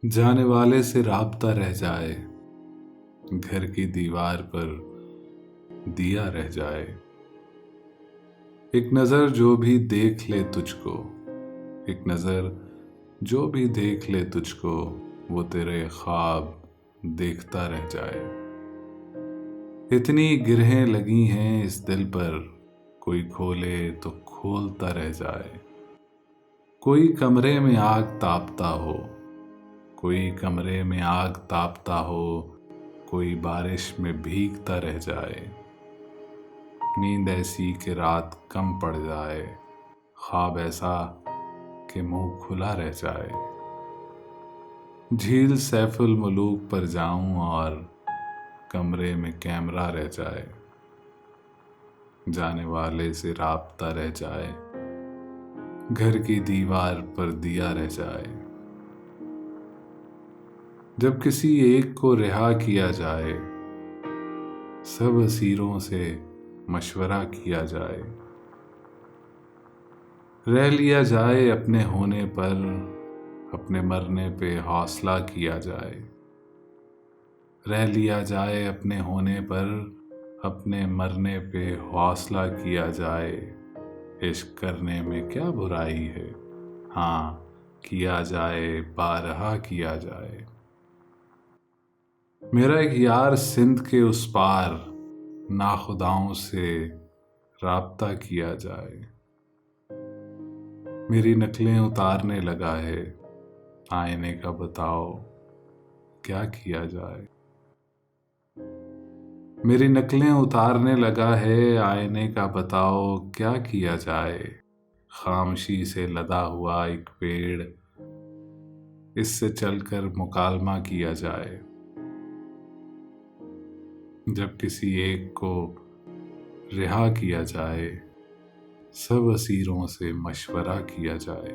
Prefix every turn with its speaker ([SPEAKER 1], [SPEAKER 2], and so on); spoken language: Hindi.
[SPEAKER 1] जाने वाले से राब्ता रह जाए, घर की दीवार पर दिया रह जाए। एक नजर जो भी देख ले तुझको, एक नजर जो भी देख ले तुझको, वो तेरे ख्वाब देखता रह जाए। इतनी गिरहें लगी हैं इस दिल पर, कोई खोले तो खोलता रह जाए। कोई कमरे में आग तापता हो, कोई कमरे में आग तापता हो, कोई बारिश में भीगता रह जाए। नींद ऐसी कि रात कम पड़ जाए, ख्वाब ऐसा कि मुंह खुला रह जाए। झील सैफुल मुलूक पर जाऊं और कमरे में कैमरा रह जाए। जाने वाले से राब्ता रह जाए, घर की दीवार पर दिया रह जाए। जब किसी एक को रिहा किया जाए, सब असीरों से मशवरा किया जाए। रह लिया जाए अपने होने पर, अपने मरने पे हौसला किया जाए। रह लिया जाए अपने होने पर, अपने मरने पे हौसला किया जाए। इश्क करने में क्या बुराई है, हाँ किया जाए, बारहा किया जाए। मेरा एक यार सिंध के उस पार, नाखुदाओं से राब्ता किया जाए। मेरी नकलें उतारने लगा है, आईने का बताओ क्या किया जाए। मेरी नकलें उतारने लगा है, आईने का बताओ क्या किया जाए। खामोशी से लदा हुआ एक पेड़, इससे चलकर मुकालमा किया जाए। जब किसी एक को रिहा किया जाए, सब असीरों से मशवरा किया जाए।